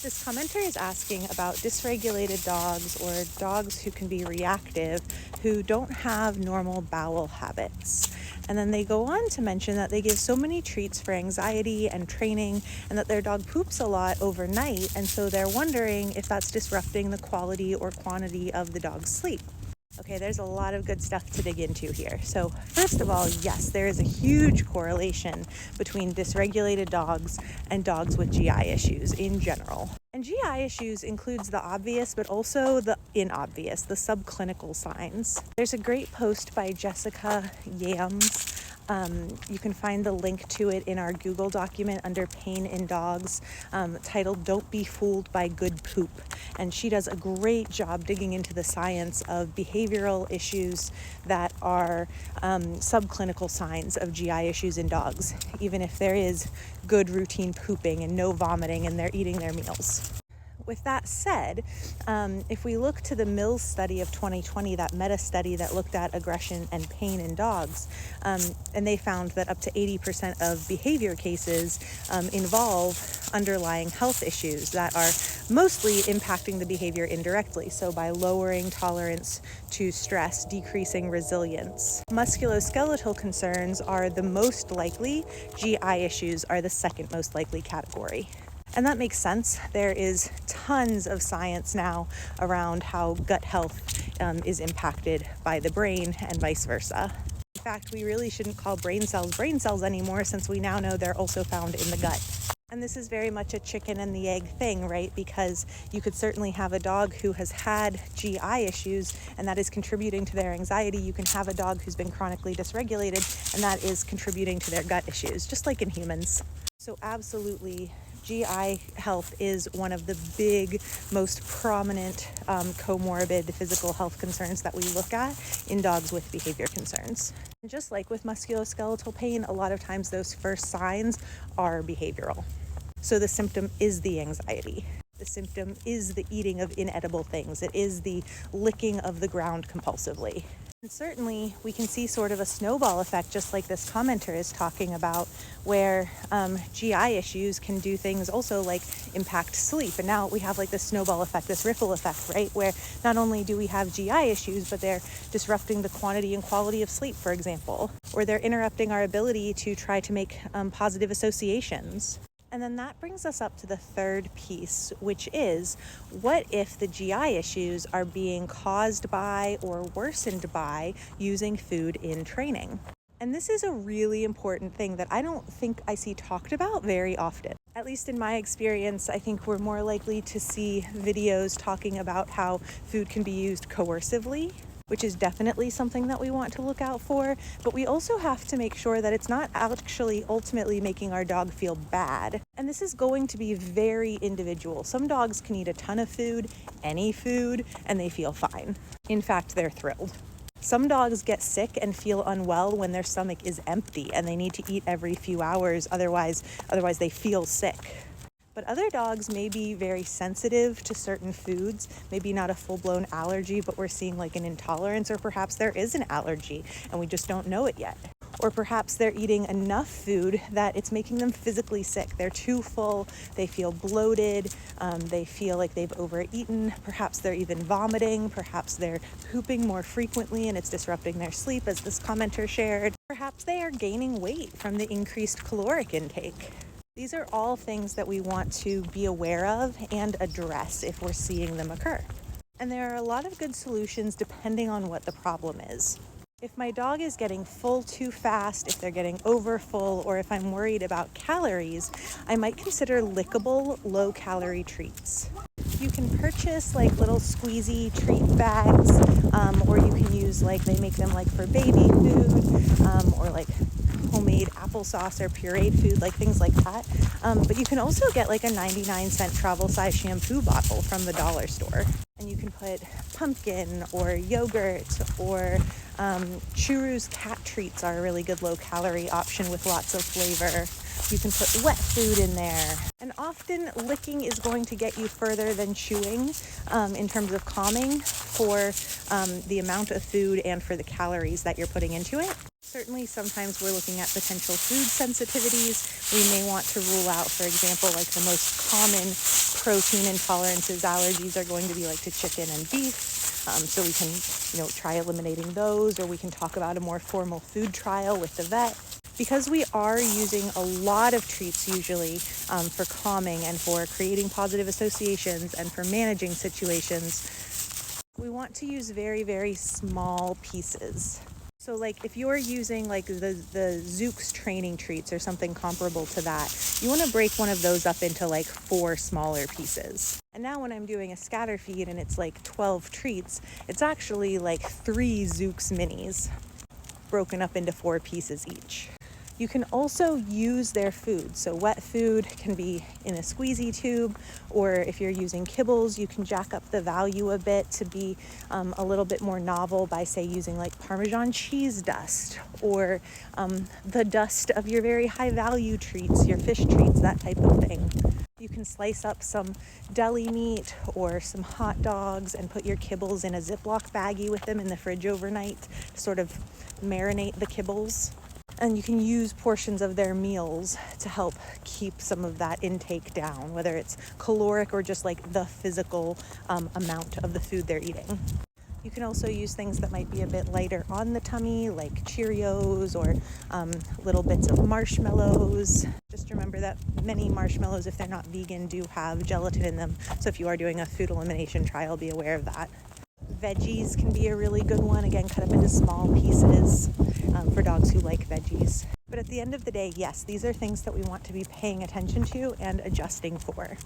This commenter is asking about dysregulated dogs or dogs who can be reactive, who don't have normal bowel habits. And then they go on to mention that they give so many treats for anxiety and training, and that their dog poops a lot overnight, and so they're wondering if that's disrupting the quality or quantity of the dog's sleep. Okay, there's a lot of good stuff to dig into here. So first of all, yes, there is a huge correlation between dysregulated dogs and dogs with GI issues in general. And GI issues includes the obvious, but also the inobvious, the subclinical signs. There's a great post by Jessica Yams. You can find the link to it in our Google document under Pain in Dogs, titled Don't Be Fooled by Good Poop. And she does a great job digging into the science of behavioral issues that are subclinical signs of GI issues in dogs, even if there is good routine pooping and no vomiting and they're eating their meals. With that said, if we look to the Mills study of 2020, that meta study that looked at aggression and pain in dogs, and they found that up to 80% of behavior cases involve underlying health issues that are mostly impacting the behavior indirectly. So by lowering tolerance to stress, decreasing resilience. Musculoskeletal concerns are the most likely, GI issues are the second most likely category. And that makes sense. There is tons of science now around how gut health is impacted by the brain and vice versa. In fact, we really shouldn't call brain cells anymore, since we now know they're also found in the gut. And this is very much a chicken and the egg thing, right? Because you could certainly have a dog who has had GI issues and that is contributing to their anxiety. You can have a dog who's been chronically dysregulated and that is contributing to their gut issues, just like in humans. So absolutely, GI health is one of the big, most prominent comorbid physical health concerns that we look at in dogs with behavior concerns. And just like with musculoskeletal pain, a lot of times those first signs are behavioral. So the symptom is the anxiety. The symptom is the eating of inedible things. It is the licking of the ground compulsively. And certainly we can see sort of a snowball effect, just like this commenter is talking about, where GI issues can do things also like impact sleep. And now we have like this snowball effect, this ripple effect, right? Where not only do we have GI issues, but they're disrupting the quantity and quality of sleep, for example, or they're interrupting our ability to try to make positive associations. And then that brings us up to the third piece, which is, what if the GI issues are being caused by or worsened by using food in training? And this is a really important thing that I don't think I see talked about very often. At least in my experience, I think we're more likely to see videos talking about how food can be used coercively, which is definitely something that we want to look out for. But we also have to make sure that it's not actually ultimately making our dog feel bad. And this is going to be very individual. Some dogs can eat a ton of food, any food, and they feel fine. In fact, they're thrilled. Some dogs get sick and feel unwell when their stomach is empty and they need to eat every few hours, otherwise they feel sick. But other dogs may be very sensitive to certain foods, maybe not a full-blown allergy, but we're seeing like an intolerance, or perhaps there is an allergy and we just don't know it yet. Or perhaps they're eating enough food that it's making them physically sick. They're too full, they feel bloated, they feel like they've overeaten, perhaps they're even vomiting, perhaps they're pooping more frequently and it's disrupting their sleep, as this commenter shared. Perhaps they are gaining weight from the increased caloric intake. These are all things that we want to be aware of and address if we're seeing them occur. And there are a lot of good solutions depending on what the problem is. If my dog is getting full too fast, if they're getting over full, or if I'm worried about calories, I might consider lickable, low-calorie treats. You can purchase like little squeezy treat bags, or you can use like, they make them like for baby food, or like homemade applesauce or pureed food, like things like that. But you can also get like a 99-cent travel size shampoo bottle from the dollar store. And you can put pumpkin or yogurt, or Churu's cat treats are a really good low-calorie option with lots of flavor. You can put wet food in there. And often licking is going to get you further than chewing in terms of calming for the amount of food and for the calories that you're putting into it. Certainly, sometimes we're looking at potential food sensitivities. We may want to rule out, for example, like the most common protein intolerances, allergies are going to be like to chicken and beef. So we can, try eliminating those, or we can talk about a more formal food trial with the vet. Because we are using a lot of treats usually for calming and for creating positive associations and for managing situations, we want to use very, very small pieces. So like if you're using like the Zooks training treats or something comparable to that, you want to break one of those up into like 4 smaller pieces. And now when I'm doing a scatter feed and it's like 12 treats, it's actually like 3 Zooks minis broken up into 4 pieces each. You can also use their food. So wet food can be in a squeezy tube, or if you're using kibbles, you can jack up the value a bit to be a little bit more novel by, say, using like Parmesan cheese dust, or the dust of your very high value treats, your fish treats, that type of thing. You can slice up some deli meat or some hot dogs and put your kibbles in a Ziploc baggie with them in the fridge overnight to sort of marinate the kibbles. And you can use portions of their meals to help keep some of that intake down, whether it's caloric or just like the physical amount of the food they're eating. You can also use things that might be a bit lighter on the tummy, like Cheerios or little bits of marshmallows. Just remember that many marshmallows, if they're not vegan, do have gelatin in them. So if you are doing a food elimination trial, be aware of that. Veggies can be a really good one. Again, cut up into small pieces for dogs who like veggies. But at the end of the day, yes, these are things that we want to be paying attention to and adjusting for.